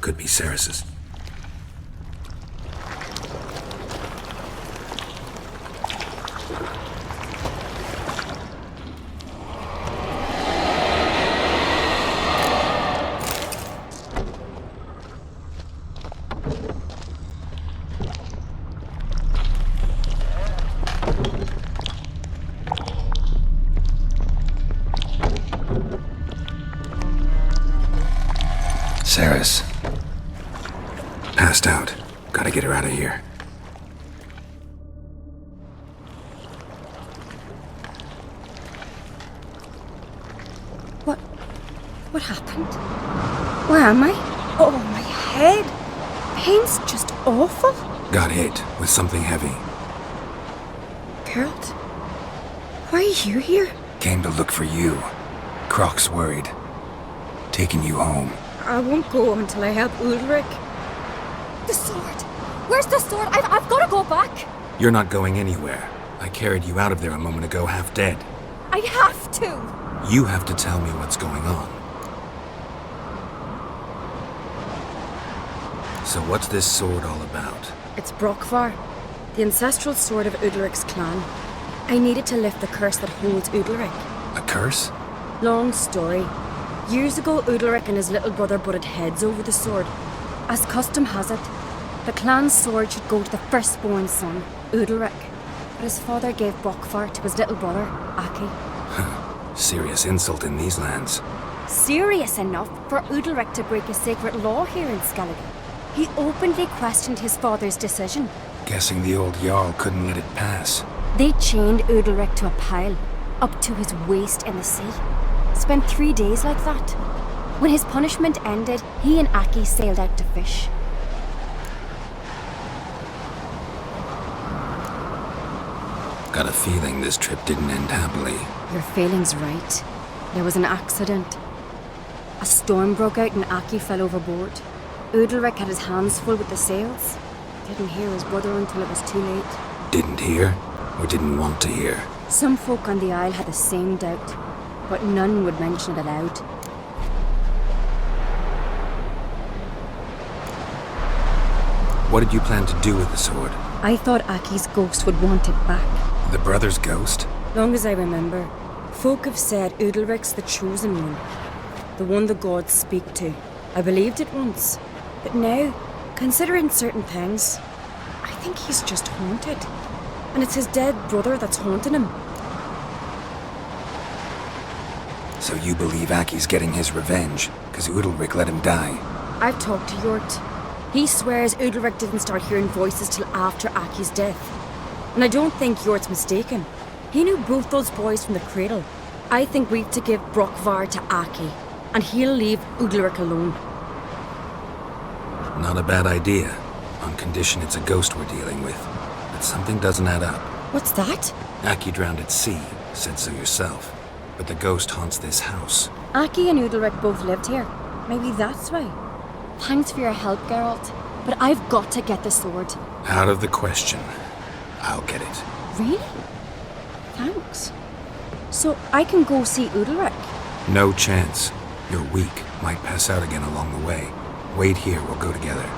Could be Cerys's. Cerys. Passed out. Gotta get her out of here. What happened? Where am I? Oh, my head. Pain's just awful. Got hit with something heavy. Geralt? Why are you here? Came to look for you. Croc's worried. Taking you home. I won't go until I help Udalryk. The sword! Where's the sword? I've got to go back! You're not going anywhere. I carried you out of there a moment ago half dead. I have to! You have to tell me what's going on. So what's this sword all about? It's Brokvar, the ancestral sword of Udalryk's clan. I needed to lift the curse that holds Udalryk. A curse? Long story. Years ago, Udalryk and his little brother butted heads over the sword. As custom has it, the clan's sword should go to the firstborn son, Udalryk. But his father gave Brokvar to his little brother, Aki. Serious insult in these lands. Serious enough for Udalryk to break a sacred law here in Skellige. He openly questioned his father's decision. Guessing the old jarl couldn't let it pass. They chained Udalryk to a pile, up to his waist in the sea. Spent 3 days like that. When his punishment ended, he and Aki sailed out to fish. Got a feeling this trip didn't end happily. Your feeling's right. There was an accident. A storm broke out and Aki fell overboard. Udalryk had his hands full with the sails. Didn't hear his brother until it was too late. Didn't hear, or didn't want to hear? Some folk on the isle had the same doubt, but none would mention it aloud. What did you plan to do with the sword? I thought Aki's ghost would want it back. The brother's ghost? Long as I remember, folk have said Udalryk's the chosen one. The one the gods speak to. I believed it once. But now, considering certain things, I think he's just haunted. And it's his dead brother that's haunting him. So you believe Aki's getting his revenge, because Udalryk let him die? I've talked to Yort. He swears Udalryk didn't start hearing voices till after Aki's death. And I don't think Yort's mistaken. He knew both those boys from the cradle. I think we've to give Brokvar to Aki, and he'll leave Udalryk alone. Not a bad idea, on condition it's a ghost we're dealing with. But something doesn't add up. What's that? Aki drowned at sea, said so yourself. But the ghost haunts this house. Aki and Udalryk both lived here. Maybe that's why. Thanks for your help, Geralt. But I've got to get the sword. Out of the question. I'll get it. Really? Thanks. So I can go see Udalryk? No chance. You're weak. Might pass out again along the way. Wait here, we'll go together.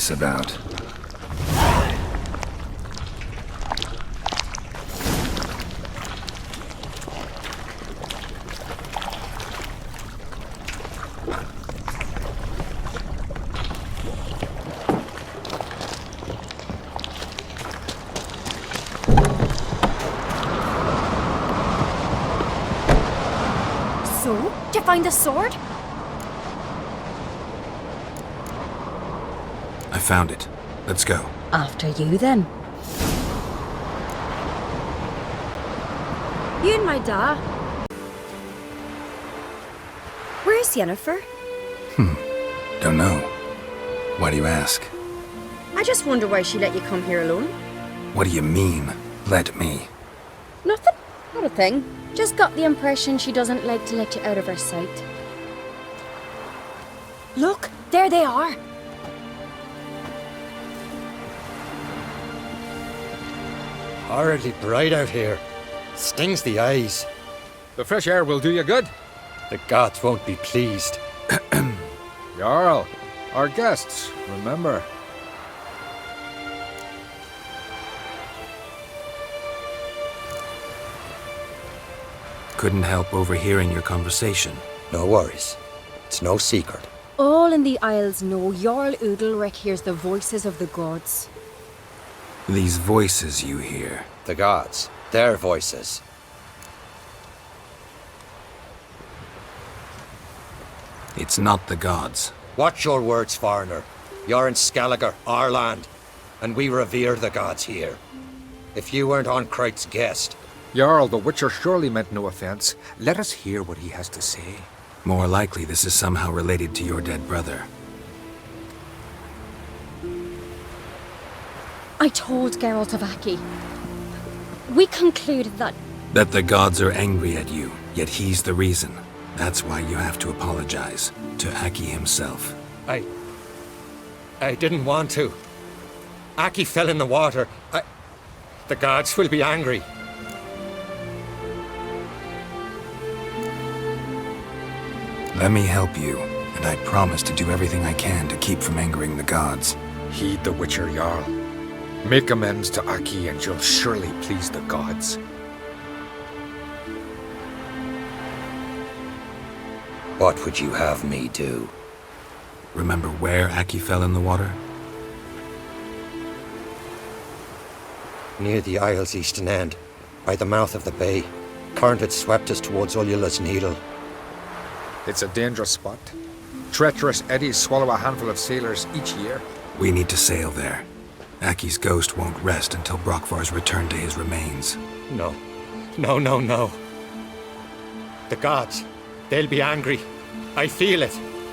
this about? So, did you find the sword? I found it. Let's go. After you, then. You and my da. Where's Yennefer? Don't know. Why do you ask? I just wonder why she let you come here alone. What do you mean, let me? Nothing. Not a thing. Just got the impression she doesn't like to let you out of her sight. Look, there they are. Horridly bright out here. Stings the eyes. The fresh air will do you good. The gods won't be pleased. Jarl, our guests, remember. Couldn't help overhearing your conversation. No worries. It's no secret. All in the Isles know Jarl Udalryk hears the voices of the gods. These voices you hear. The gods. Their voices. It's not the gods. Watch your words, foreigner. You're in Skellige, our land, and we revere the gods here. If you weren't on Kright's guest, Jarl, the Witcher surely meant no offense. Let us hear what he has to say. More likely this is somehow related to your dead brother. I told Geralt of Aki. We concluded that That the gods are angry at you, yet he's the reason. That's why you have to apologize to Aki himself. I didn't want to. Aki fell in the water. The gods will be angry. Let me help you, and I promise to do everything I can to keep from angering the gods. Heed the Witcher, Jarl. Make amends to Aki and you'll surely please the gods. What would you have me do? Remember where Aki fell in the water? Near the Isle's eastern end, by the mouth of the bay. Current had swept us towards Ullula's Needle. It's a dangerous spot. Treacherous eddies swallow a handful of sailors each year. We need to sail there. Aki's ghost won't rest until Brokvar's returned to his remains. No. No. The gods, they'll be angry. I feel it.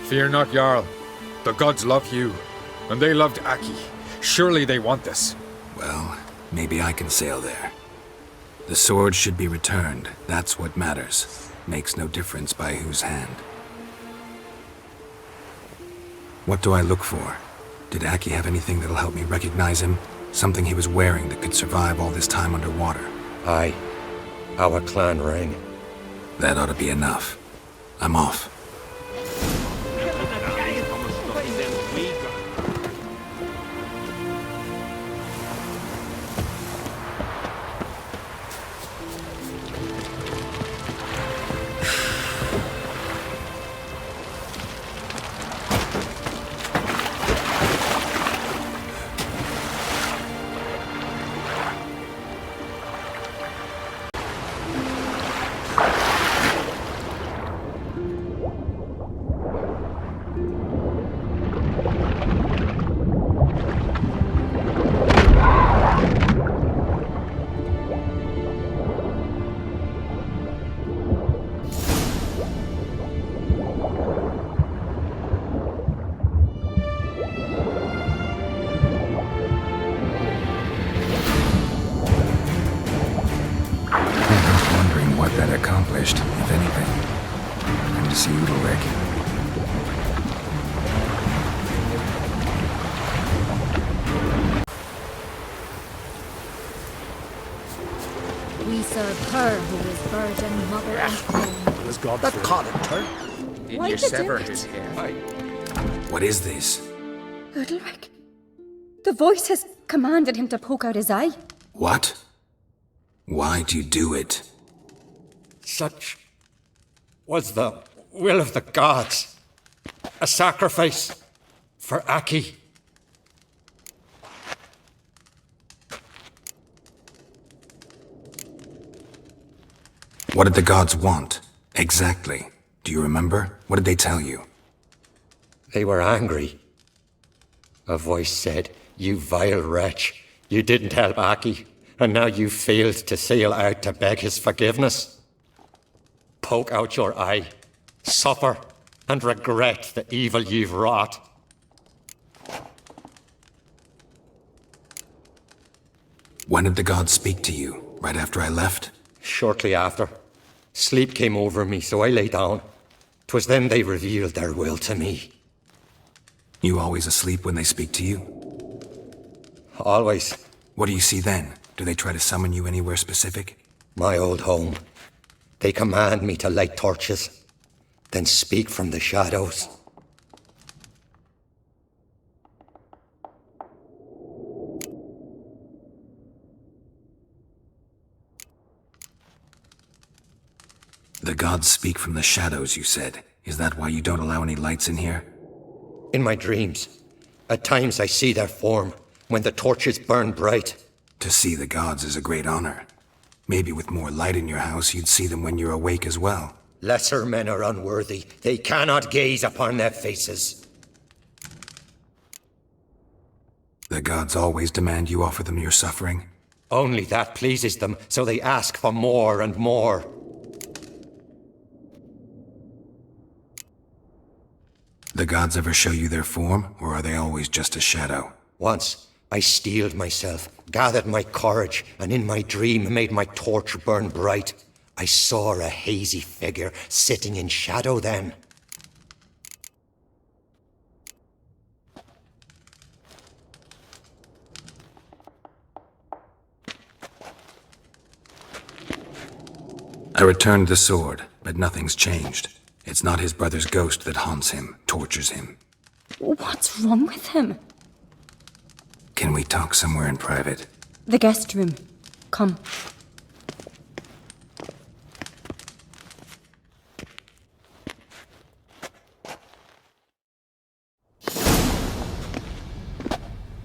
Fear not, Jarl. The gods love you, and they loved Aki. Surely they want this. Well, maybe I can sail there. The sword should be returned. That's what matters. Makes no difference by whose hand. What do I look for? Did Aki have anything that'll help me recognize him? Something he was wearing that could survive all this time underwater? Aye. Our clan ring. That ought to be enough. I'm off. Accomplished, if anything. Time to see Udalryk. We serve her who is virgin, mother, and queen. Was God That caught a turn. Did Why'd you you do sever it? his hair? What is this? Udalryk, The voice has commanded him to poke out his eye. What? Why'd you do it? Such was the will of the gods. A sacrifice for Aki. What did the gods want? Exactly. Do you remember? What did they tell you? They were angry. A voice said, "You vile wretch, you didn't help Aki, and now you failed to sail out to beg his forgiveness. Poke out your eye, suffer, and regret the evil you've wrought." When did the gods speak to you? Right after I left? Shortly after, sleep came over me, so I lay down. 'Twas then they revealed their will to me. You always asleep when they speak to you? Always. What do you see then? Do they try to summon you anywhere specific? My old home. They command me to light torches, then speak from the shadows. The gods speak from the shadows, you said. Is that why you don't allow any lights in here? In my dreams, at times I see their form, when the torches burn bright. To see the gods is a great honor. Maybe with more light in your house, you'd see them when you're awake as well. Lesser men are unworthy. They cannot gaze upon their faces. The gods always demand you offer them your suffering? Only that pleases them, so they ask for more and more. The gods ever show you their form, or are they always just a shadow? Once, I steeled myself, gathered my courage, and in my dream made my torch burn bright. I saw a hazy figure sitting in shadow then. I returned the sword, but nothing's changed. It's not his brother's ghost that haunts him, tortures him. What's wrong with him? Can we talk somewhere in private? The guest room. Come.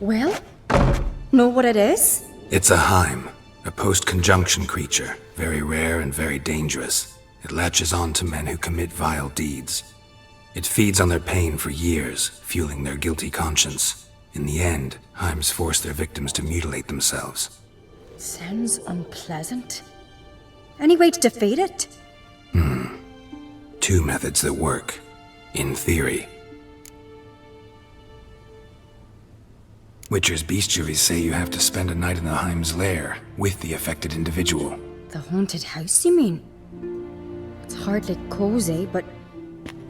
Well? Know what it is? It's a Hym, a post-conjunction creature, very rare and very dangerous. It latches on to men who commit vile deeds. It feeds on their pain for years, fueling their guilty conscience. In the end, Hyms force their victims to mutilate themselves. Sounds unpleasant. Any way to defeat it? Two methods that work. In theory. Witcher's bestiaries say you have to spend a night in the Hym's lair, with the affected individual. The haunted house, you mean? It's hardly cozy, but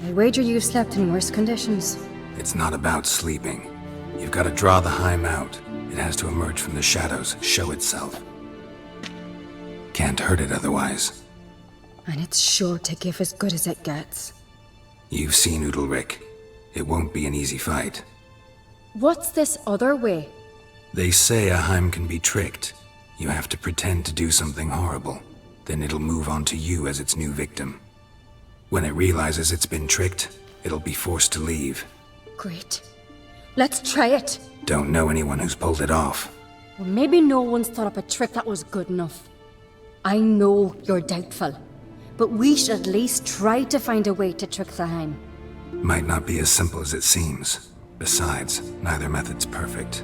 I wager you've slept in worse conditions. It's not about sleeping. You've got to draw the Hym out. It has to emerge from the shadows, show itself. Can't hurt it otherwise. And it's sure to give as good as it gets. You've seen Udalryk. It won't be an easy fight. What's this other way? They say a Hym can be tricked. You have to pretend to do something horrible. Then it'll move on to you as its new victim. When it realizes it's been tricked, it'll be forced to leave. Great. Let's try it. Don't know anyone who's pulled it off. Well, maybe no one's thought up a trick that was good enough. I know you're doubtful, but we should at least try to find a way to trick the Hym. Might not be as simple as it seems. Besides, neither method's perfect.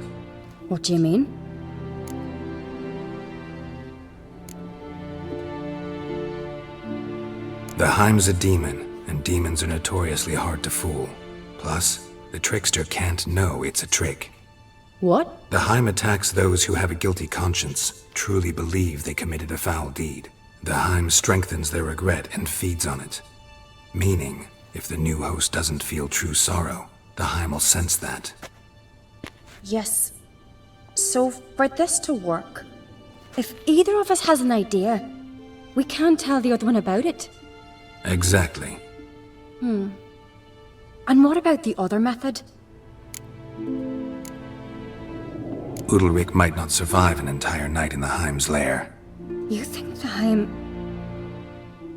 What do you mean? The Hym's a demon, and demons are notoriously hard to fool. Plus, the trickster can't know it's a trick. What? The Hym attacks those who have a guilty conscience, truly believe they committed a foul deed. The Hym strengthens their regret and feeds on it. Meaning, if the new host doesn't feel true sorrow, the Hym will sense that. Yes. So, for this to work, if either of us has an idea, we can tell the other one about it. Exactly. And what about the other method? Udalryk might not survive an entire night in the Hym's lair. You think the Hym...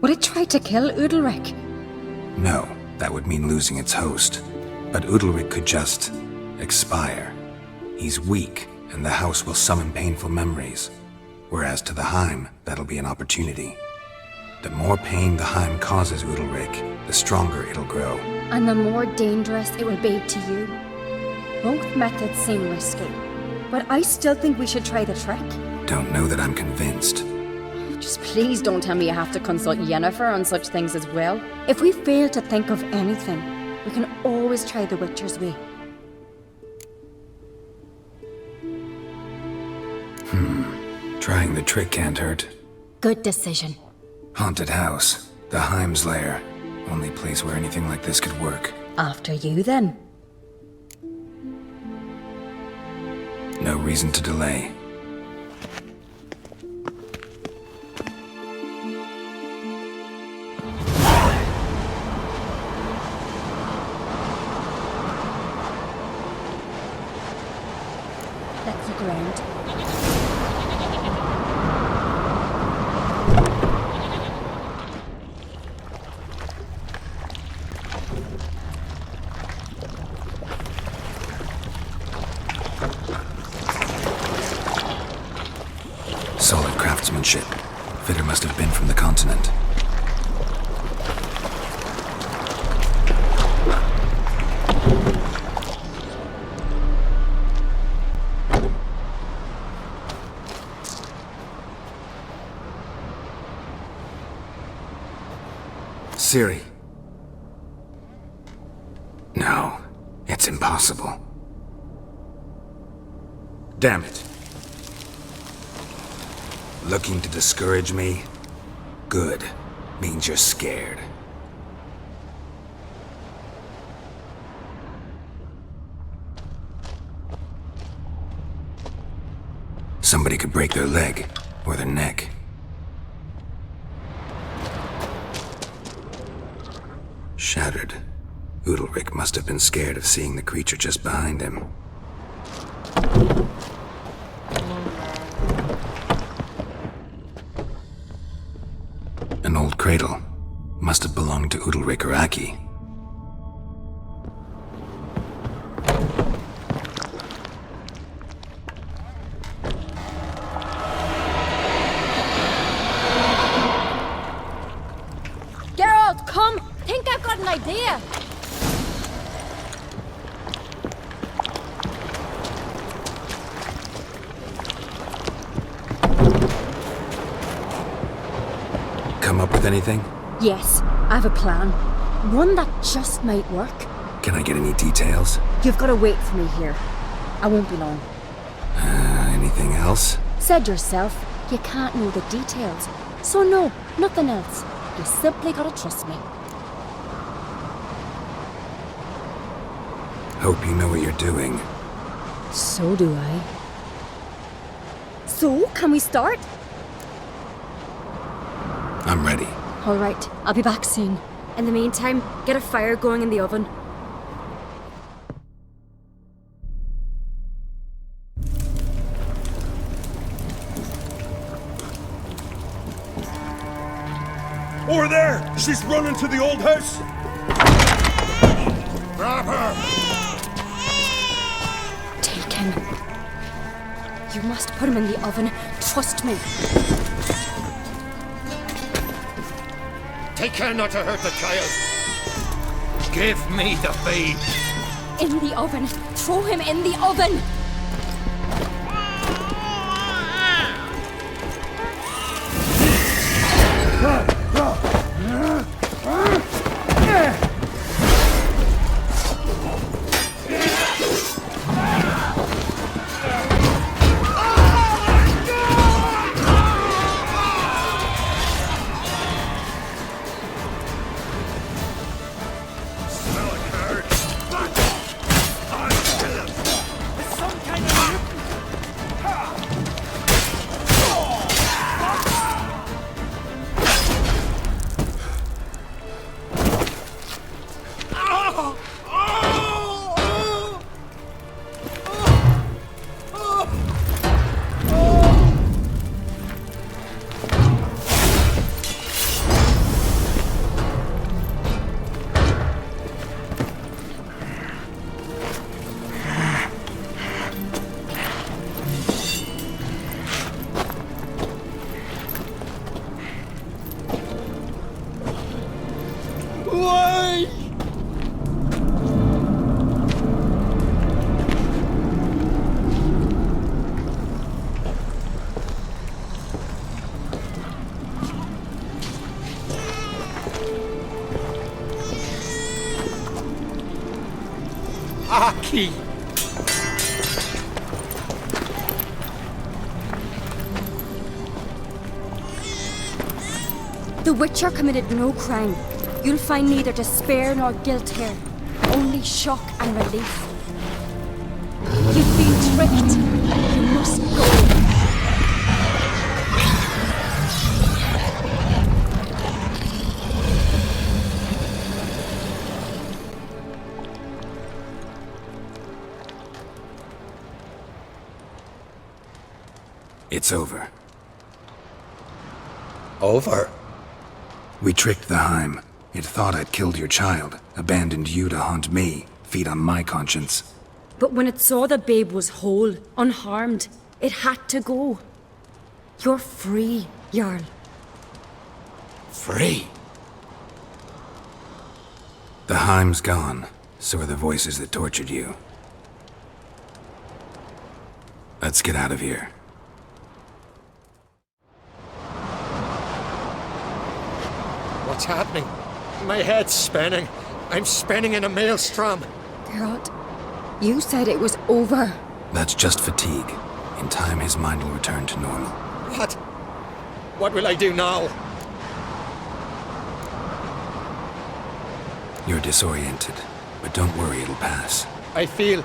Would it try to kill Udalryk? No, that would mean losing its host. But Udalryk could just... expire. He's weak, and the house will summon painful memories. Whereas to the Hym, that'll be an opportunity. The more pain the Hym causes Udalryk, the stronger it'll grow. And the more dangerous it will be to you. Both methods seem risky, but I still think we should try the trick. Don't know that I'm convinced. Just please don't tell me you have to consult Yennefer on such things as well. If we fail to think of anything, we can always try the Witcher's way. Trying the trick can't hurt. Good decision. Haunted house. The Hym's lair. Only place where anything like this could work. After you, then. No reason to delay. Let's look around. Solid craftsmanship. Fitter must have been from the continent. Cerys. No, it's impossible. Damn it. Looking to discourage me? Good. Means you're scared. Somebody could break their leg, or their neck. Shattered. Udalryk must have been scared of seeing the creature just behind him. An old cradle. Must have belonged to Udalryk or Aki. Geralt, come! Think I've got an idea! Come up with anything? Yes, I have a plan. One that just might work. Can I get any details? You've got to wait for me here. I won't be long. Anything else? Said yourself, you can't know the details. So no, nothing else. You simply gotta trust me. Hope you know what you're doing. So do I. So, can we start? I'm ready. All right, I'll be back soon. In the meantime, get a fire going in the oven. Over there! She's running to the old house! Grab her! Take him. You must put him in the oven. Trust me. Take care not to hurt the child. Give me the babe. In the oven. Throw him in the oven. Aki! The Witcher committed no crime. You'll find neither despair nor guilt here. Only shock and relief. You've been tricked. You must go. It's over. Over? We tricked the Hym. It thought I'd killed your child, abandoned you to haunt me, feed on my conscience. But when it saw the babe was whole, unharmed, it had to go. You're free, Jarl. Free? The Hym's gone, so are the voices that tortured you. Let's get out of here. What's happening? My head's spinning. I'm spinning in a maelstrom. Geralt, you said it was over. That's just fatigue. In time, his mind will return to normal. What? What will I do now? You're disoriented, but don't worry, it'll pass. I feel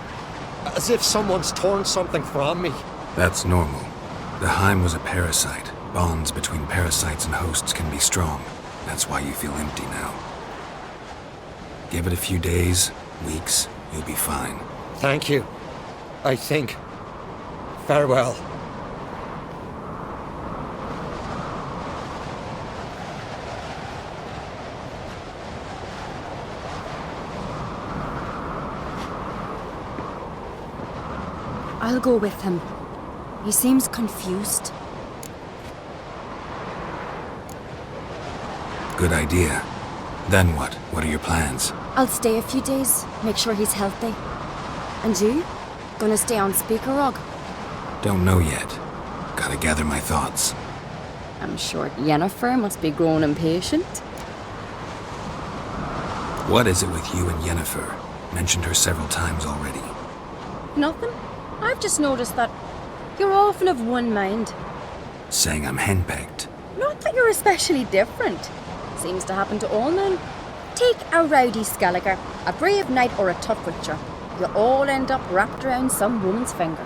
as if someone's torn something from me. That's normal. The Hym was a parasite. Bonds between parasites and hosts can be strong. That's why you feel empty now. Give it a few days, weeks, you'll be fine. Thank you. I think. Farewell. I'll go with him. He seems confused. Good idea. Then what? What are your plans? I'll stay a few days, make sure he's healthy. And you? Gonna stay on Speaker Rog? Don't know yet. Gotta gather my thoughts. I'm sure Yennefer must be growing impatient. What is it with you and Yennefer? Mentioned her several times already. Nothing. I've just noticed that you're often of one mind. Saying I'm henpecked. Not that you're especially different. Seems to happen to all men. Take a rowdy Skellige, a brave knight or a tough witcher. You'll all end up wrapped around some woman's finger.